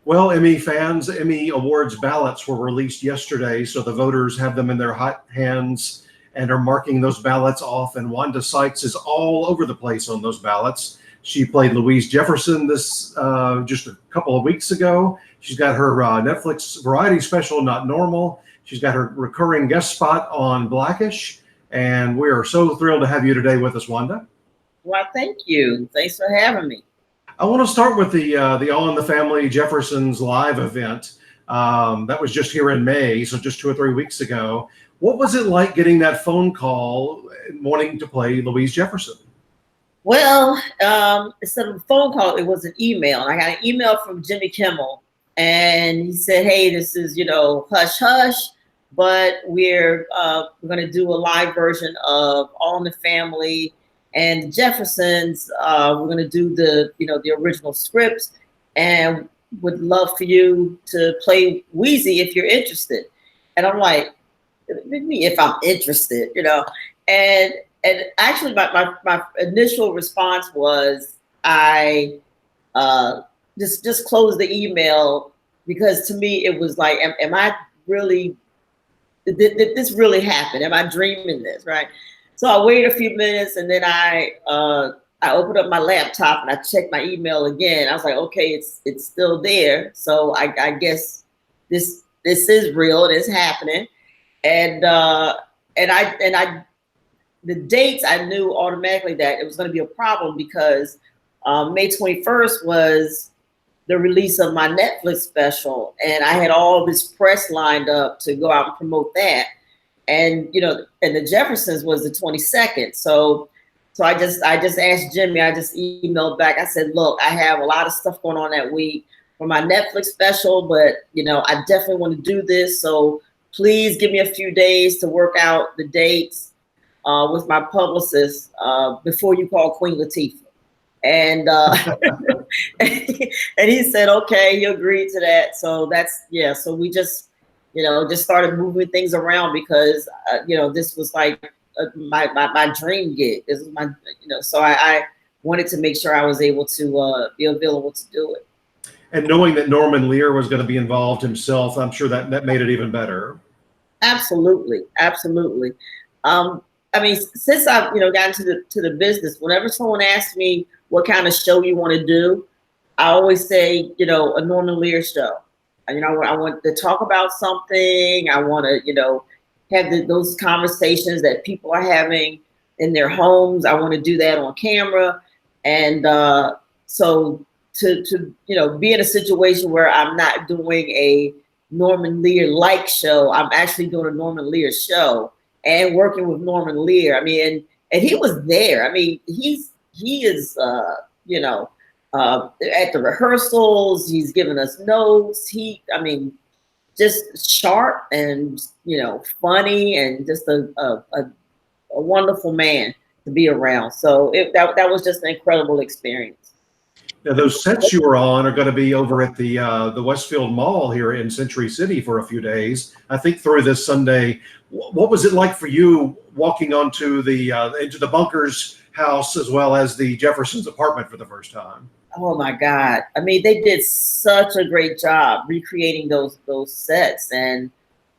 Well, Emmy fans, Emmy Awards ballots were released yesterday, so the voters have them in their hot hands and are marking those ballots off. And Wanda Sykes is all over the place on those ballots. She played Louise Jefferson this just a couple of weeks ago. She's got her Netflix variety special, Not Normal. She's got her recurring guest spot on Blackish. And we are so thrilled to have you today with us, Wanda. Well, thank you. Thanks for having me. I want to start with the All in the Family Jeffersons live event. That was just here in May, so just 2 or 3 weeks ago. What was it like getting that phone call wanting to play Louise Jefferson? Well, instead of a phone call, it was an email. And I got an email from Jimmy Kimmel, and he said, "Hey, this is hush hush, but we're going to do a live version of All in the Family and the Jeffersons. We're going to do the original scripts, and would love for you to play Wheezy if you're interested." And I'm like, me if I'm interested, and actually my initial response was I just closed the email, because to me it was like, am I really, did this really happen? Am I dreaming this, right? So I waited a few minutes, and then I opened up my laptop and I checked my email again. I was like, okay, it's still there. So I guess this is real. It is happening. And I the dates, I knew automatically that it was going to be a problem, because May 21st was the release of my Netflix special, and I had all this press lined up to go out and promote that. And and the Jeffersons was the 22nd. So I just asked Jimmy. I just emailed back. I said, "Look, I have a lot of stuff going on that week for my Netflix special, but I definitely want to do this. So please give me a few days to work out the dates with my publicist before you call Queen Latifah." And and he said, "Okay," he agreed to that. So So we just just started moving things around, because this was like my dream gig. This was my so I wanted to make sure I was able to be available to do it. And knowing that Norman Lear was going to be involved himself, I'm sure that made it even better. Absolutely, absolutely. I mean, since I've gotten to the business, whenever someone asks me what kind of show you want to do, I always say a Norman Lear show. I want to talk about something. I want to have those conversations that people are having in their homes. I want to do that on camera, and so to be in a situation where I'm not doing a Norman Lear like show, I'm actually doing a Norman Lear show and working with Norman Lear. I mean, and he was there. I mean, he is at the rehearsals, he's giving us notes. Just sharp and funny, and just a wonderful man to be around. So that was just an incredible experience. Now, those sets you were on are going to be over at the Westfield Mall here in Century City for a few days, I think through this Sunday. What was it like for you walking onto into the Bunkers house as well as the Jeffersons apartment for the first time? Oh my God! I mean, they did such a great job recreating those sets, and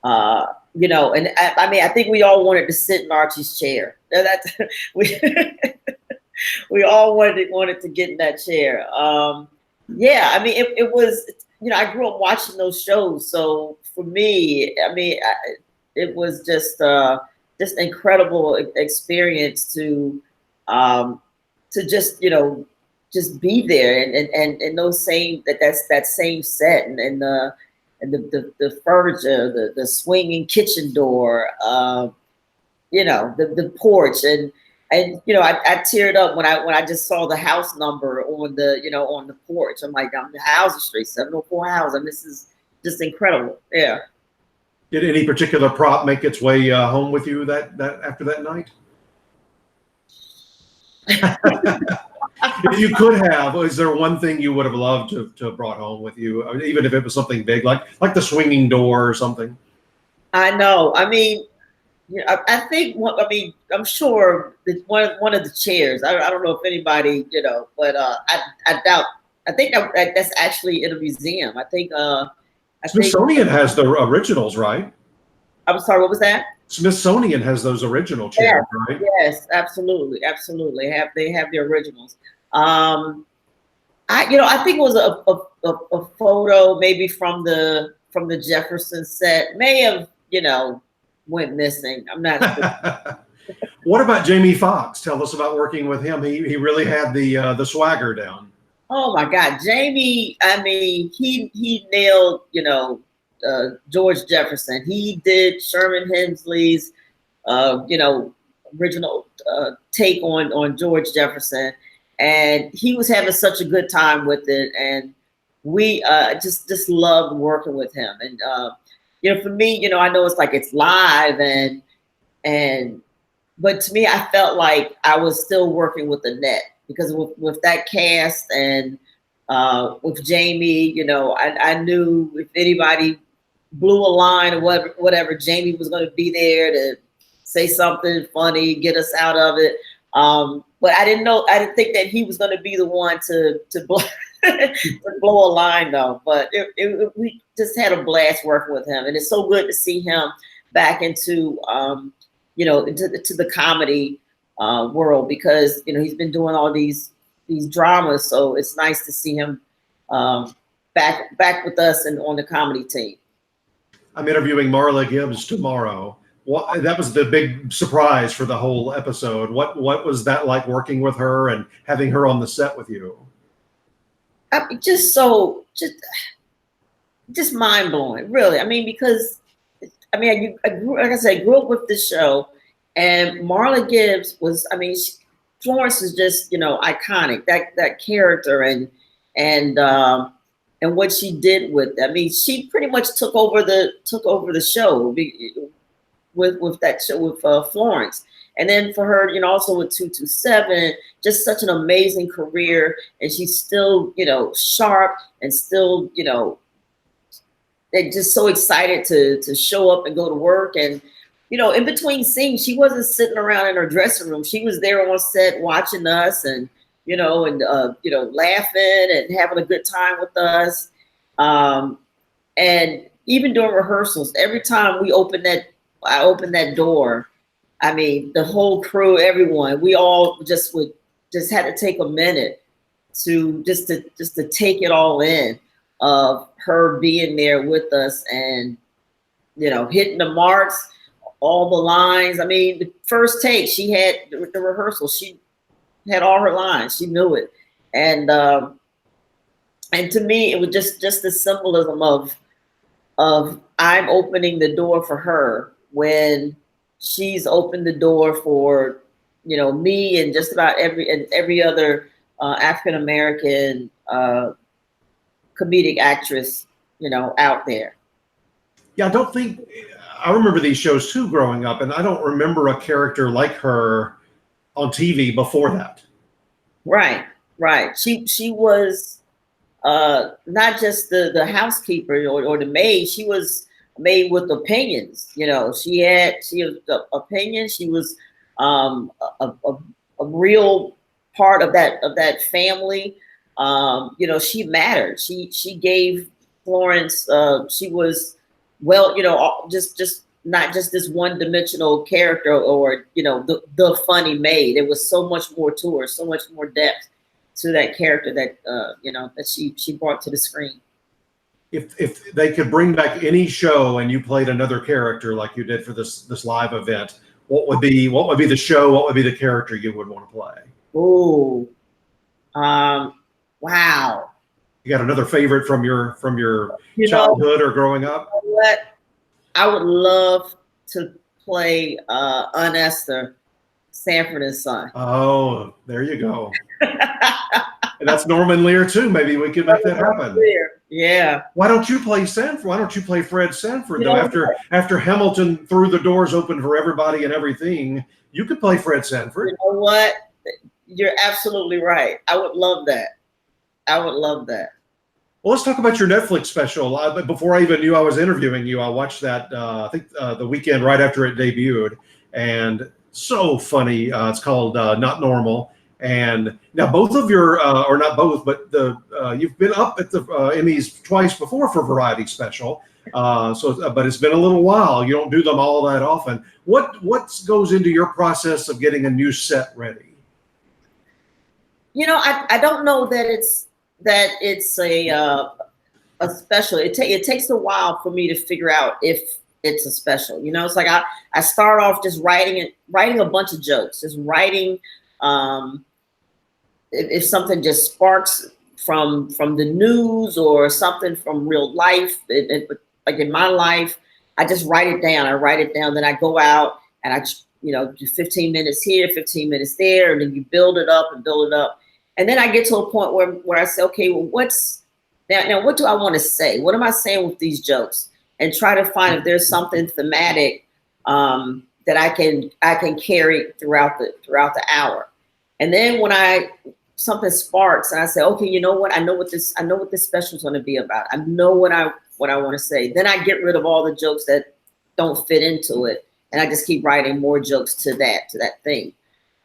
and I think we all wanted to sit in Archie's chair. We all wanted to get in that chair. Yeah, I mean, it was, I grew up watching those shows. So for me, I mean, it was just an incredible experience to just be there, and those that same set, and the furniture, the swinging kitchen door, the porch, and I teared up when I just saw the house number on the porch. I'm like, I'm the Hauser Street, 704 House, and this is just incredible. Yeah. Did any particular prop make its way home with you that after that night? If you could have, is there one thing you would have loved to have brought home with you, even if it was something big, like the swinging door or something? I know. I mean, I think. I mean, I'm sure that one of the chairs. I don't know if anybody, but I doubt I think that's actually in a museum. I think Smithsonian has the originals, right? I'm sorry, what was that? Smithsonian has those original chairs, right? Yes, absolutely, absolutely. They have the originals. I think it was a photo maybe from the Jefferson set. May have went missing. I'm not sure. What about Jamie Foxx? Tell us about working with him. He really had the swagger down. Oh my God, Jamie! I mean, he nailed George Jefferson. He did Sherman Hemsley's original take on George Jefferson, and he was having such a good time with it, and we just loved working with him. And for me, I know it's live, but to me, I felt like I was still working with the net, because with that cast and with Jamie, I knew if anybody blew a line or whatever, Jamie was going to be there to say something funny, get us out of it. But I didn't think that he was going to be the one to blow, to blow a line though. But we just had a blast working with him, and it's so good to see him back into into the comedy world, because he's been doing all these dramas, so it's nice to see him back with us and on the comedy team. I'm interviewing Marla Gibbs tomorrow. That was the big surprise for the whole episode. What was that like, working with her and having her on the set with you? Just mind blowing, really. I mean, because I grew up with this show, and Marla Gibbs was, Florence is just, iconic. That character and what she did with it. I mean, she pretty much took over the show with that show with Florence. And then for her, also with 227, just such an amazing career, and she's still, sharp and still, they're just so excited to show up and go to work. And in between scenes, she wasn't sitting around in her dressing room. She was there on set watching us, and laughing and having a good time with us. And even during rehearsals, every time I opened that door, I mean, the whole crew, everyone, we all just had to take a minute to take it all in, of her being there with us and, hitting the marks, all the lines. I mean, the first take, she had the rehearsal, she had all her lines, she knew it. And to me, it was just the symbolism of I'm opening the door for her when she's opened the door for, me and just about every other African-American comedic actress, out there. Yeah, I remember these shows too growing up, and I don't remember a character like her on TV before that. Right. She was not just the housekeeper or the maid. She was a maid with opinions. She had opinions. She was a real part of that family. She mattered. She gave Florence. She was, just not just this one-dimensional character or the funny maid. There was so much more to her, so much more depth to that character that that she brought to the screen. If they could bring back any show and you played another character like you did for this live event, what would be the show? What would be the character you would want to play? Oh, wow! You got another favorite from your childhood or growing up? What? I would love to play Aunt Esther, Sanford and Son. Oh, there you go. And that's Norman Lear too. Maybe we could make that happen. Yeah. Why don't you play Sanford? Why don't you play Fred Sanford though? After Hamilton threw the doors open for everybody and everything, you could play Fred Sanford. You know what? You're absolutely right. I would love that. Well, let's talk about your Netflix special. Before I even knew I was interviewing you, I watched that, I think the weekend right after it debuted, and so funny. It's called Not Normal. And now both of your, or not both, but you've been up at the Emmys twice before for Variety Special. But it's been a little while. You don't do them all that often. What goes into your process of getting a new set ready? I don't know that it's a special. It takes a while for me to figure out if it's a special. It's like I start off just writing a bunch of jokes, just writing. If something just sparks from the news or something from real life, like in my life, I just write it down. Then I go out and I do 15 minutes here, 15 minutes there, and then you build it up. And then I get to a point where I say, okay, well, now what do I want to say? What am I saying with these jokes? And try to find if there's something thematic that I can carry throughout the hour. And then when something sparks and I say, okay, you know what? I know what this special is going to be about. I know what I want to say. Then I get rid of all the jokes that don't fit into it, and I just keep writing more jokes to that thing.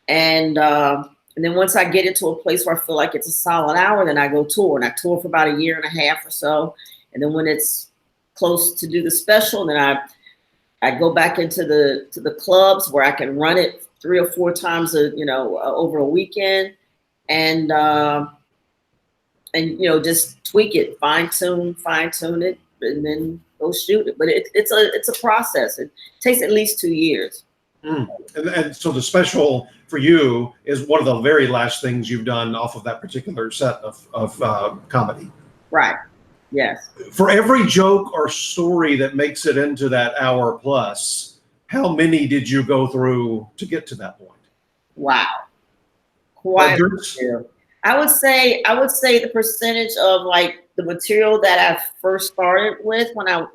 And then once I get into a place where I feel like it's a solid hour, then I go tour, and I tour for about a year and a half or so. And then when it's close to do the special, then I go back into the clubs where I can run it 3 or 4 times over a weekend, and just tweak it, fine tune it, and then go shoot it. But it's a process. It takes at least 2 years. And so the special for you is one of the very last things you've done off of that particular set of comedy. Right. Yes. For every joke or story that makes it into that hour plus, how many did you go through to get to that point? Wow. Quite a few. I would say the percentage of like the material that I first started with when I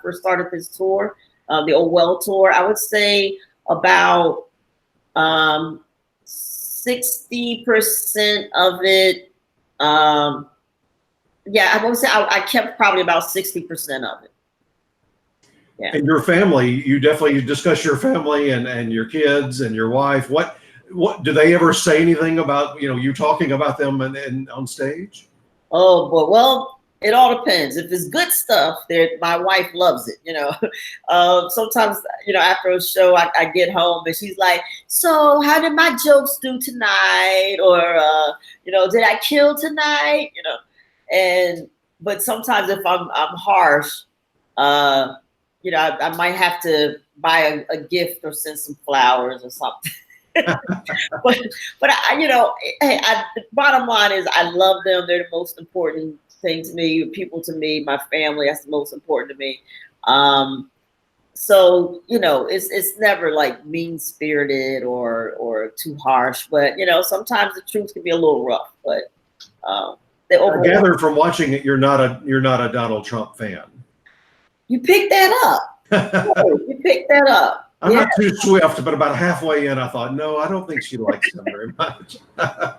first started this tour, the Old Well tour, I would say about 60% of it. I would say I kept probably about 60% of it. Yeah. And your family, you discuss your family and your kids and your wife. What do they ever say anything about you talking about them and on stage? Oh boy, well, it all depends. If it's good stuff, my wife loves it. Sometimes after a show, I get home and she's like, "So how did my jokes do tonight?" Or "Did I kill tonight?" But sometimes if I'm harsh, I might have to buy a gift or send some flowers or something. but the bottom line is I love them. They're the most important thing to me. People to me, my family, that's the most important to me. So it's never like mean spirited or too harsh. But sometimes the truth can be a little rough. But I gather from watching it, you're not a Donald Trump fan. You picked that up. You picked that up. I'm not too swift, but about halfway in, I thought, no, I don't think she likes him very much. I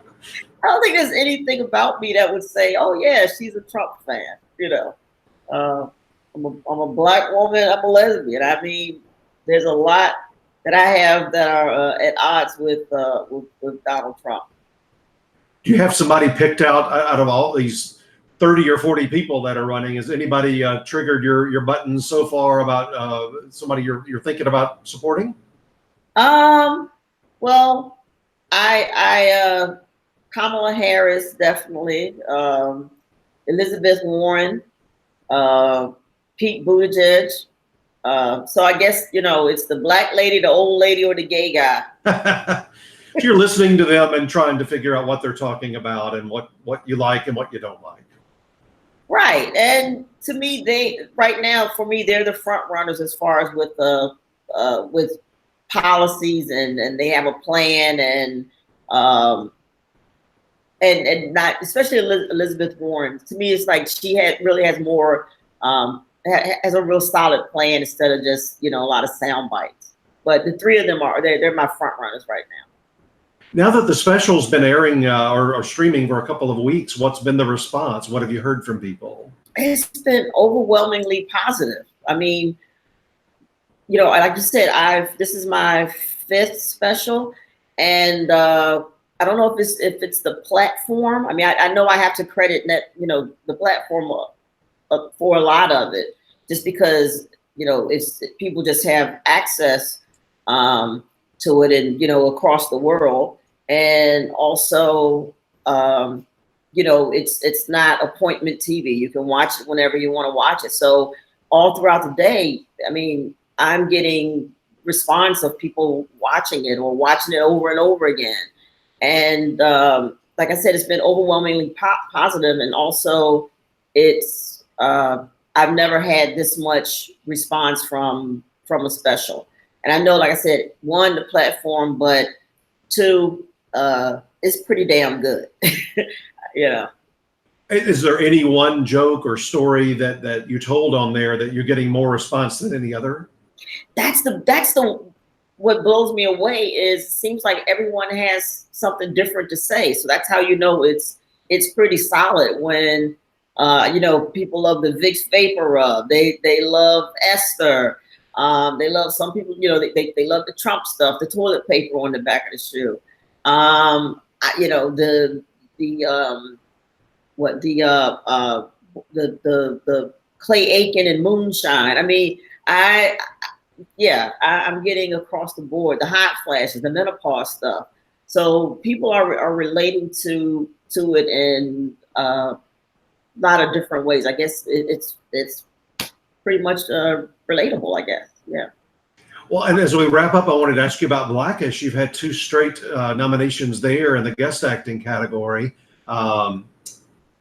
don't think there's anything about me that would say, oh yeah, she's a Trump fan. I'm a Black woman. I'm a lesbian. I mean, there's a lot that I have that are at odds with Donald Trump. Do you have somebody picked out of all these 30 or 40 people that are running? Has anybody triggered your buttons so far about somebody you're thinking about supporting? Well, I Kamala Harris, definitely. Elizabeth Warren, Pete Buttigieg. So I guess, it's the Black lady, the old lady, or the gay guy. You're listening to them and trying to figure out what they're talking about and what you like and what you don't like. Right. And to me, for me, they're the front runners as far as with policies and they have a plan and not, especially Elizabeth Warren. To me, it's like she really has more, has a real solid plan instead of just, a lot of sound bites. But the three of them they're my front runners right now. Now that the special's been airing or streaming for a couple of weeks, what's been the response? What have you heard from people? It's been overwhelmingly positive. I mean, like you said, this is my 5th special, and I don't know if it's the platform. I mean, I know I have to credit the platform for a lot of it, just because it's people just have access to it, and across the world, and also it's not appointment TV. You can watch it whenever you want to watch it. So all throughout the day, I mean, I'm getting response of people watching it or watching it over and over again. And like I said, it's been overwhelmingly positive, and also it's I've never had this much response from a special. And I know, like I said, one, the platform, but two, it's pretty damn good. Is there any one joke or story that you told on there that you're getting more response than any other? That's the what blows me away is it seems like everyone has something different to say. So that's how it's pretty solid when people love the Vicks Vapor Rub. They love Esther. They love some people, they love the Trump stuff, the toilet paper on the back of the shoe. The Clay Aiken and Moonshine. I mean, I'm getting across the board the hot flashes, the menopause stuff. So people are relating to it in a lot of different ways. I guess it's pretty much relatable, I guess. Yeah. Well, and as we wrap up, I wanted to ask you about Blackish. You've had 2 straight nominations there in the guest acting category.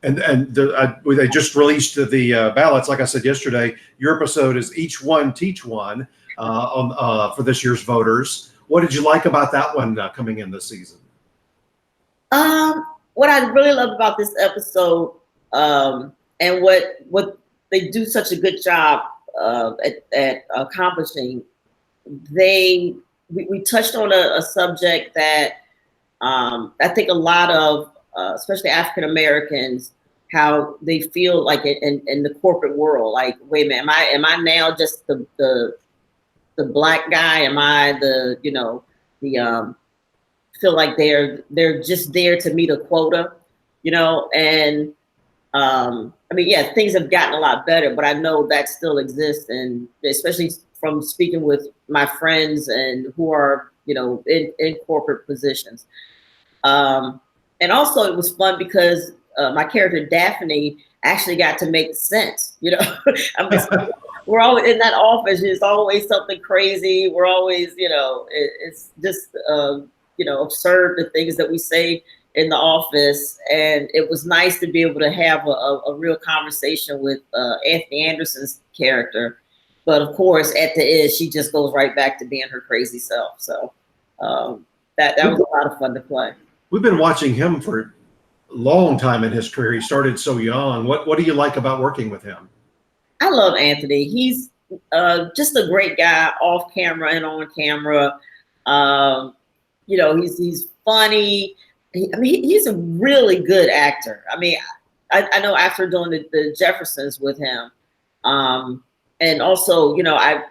They just released the ballots. Like I said yesterday, your episode is Each One Teach One for this year's voters. What did you like about that one coming in this season? What I really love about this episode, and what they do such a good job at accomplishing, we touched on a subject that I think a lot of especially African Americans, how they feel like in the corporate world. Like, wait a minute, am I now just the black guy? Am I feel like they're just there to meet a quota, and I mean, yeah, things have gotten a lot better, but I know that still exists, and especially from speaking with my friends and who are in corporate positions. And also it was fun because my character Daphne actually got to make sense. We're always in that office. There's always something crazy. We're always, it's just, absurd, the things that we say in the office. And it was nice to be able to have a real conversation with Anthony Anderson's character. But of course, at the end, she just goes right back to being her crazy self. So that was a lot of fun to play. We've been watching him for a long time in his career. He started so young. What do you like about working with him? I love Anthony. He's just a great guy, off camera and on camera. He's funny. He's a really good actor. I mean, I know after doing the Jeffersons with him, and also, I've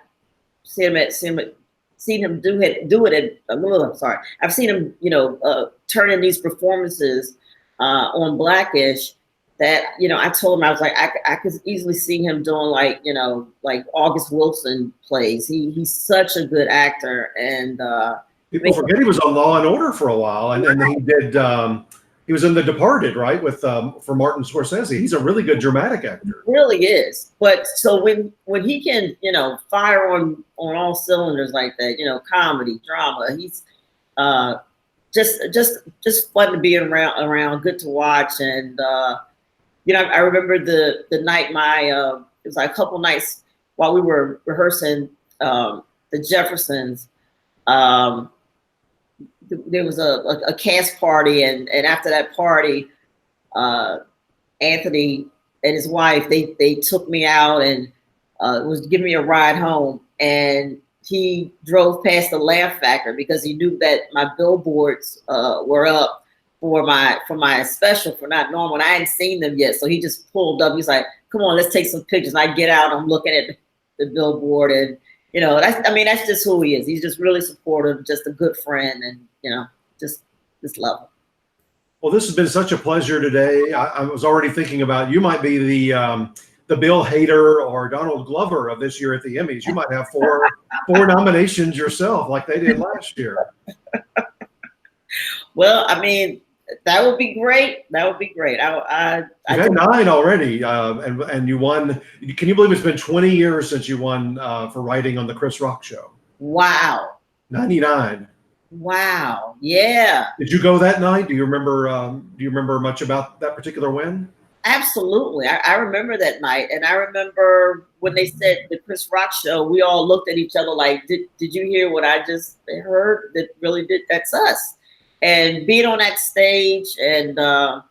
seen him do it. I'm sorry. I've seen him, turn in these performances on Blackish that, I told him, I was like, I could easily see him doing like August Wilson plays. He's such a good actor. And people forget he was on Law and Order for a while, and then he did. He was in The Departed, right, with for Martin Scorsese. He's a really good dramatic actor. He really is. But so when he can, fire on all cylinders like that, comedy, drama, he's just fun to be around, good to watch. And I remember the night it was like a couple nights while we were rehearsing the Jeffersons. There was a cast party, and after that party, Anthony and his wife, they took me out and was giving me a ride home, and he drove past the Laugh Factory because he knew that my billboards were up for my special for Not Normal, and I hadn't seen them yet. So he just pulled up. He's like, "Come on, let's take some pictures." And I get out, I'm looking at the billboard, and that's just who he is. He's just really supportive, just a good friend, and just love him. Well, this has been such a pleasure today. I was already thinking about you might be the Bill Hader or Donald Glover of this year at the Emmys. You might have four nominations yourself, like they did last year. Well, I mean, that would be great. That would be great. I had 9 already, and you won. Can you believe it's been 20 years since you won for writing on the Chris Rock Show? Wow. 99. Wow. Yeah. Did you go that night? Do you remember much about that particular win? Absolutely. I remember that night. And I remember when they said the Chris Rock Show, we all looked at each other like, did you hear what I just heard? That's us. And being on that stage, and I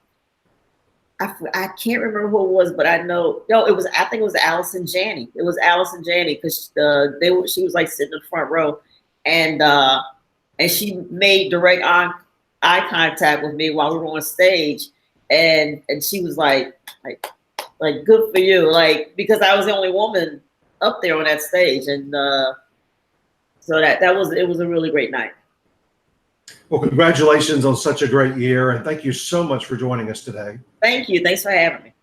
can't remember who it was, but I think it was Allison Janney. It was Allison Janney because she was like sitting in the front row, and she made direct eye contact with me while we were on stage, and she was like good for you, like, because I was the only woman up there on that stage, and so it was a really great night. Well, congratulations on such a great year, and thank you so much for joining us today. Thank you. Thanks for having me.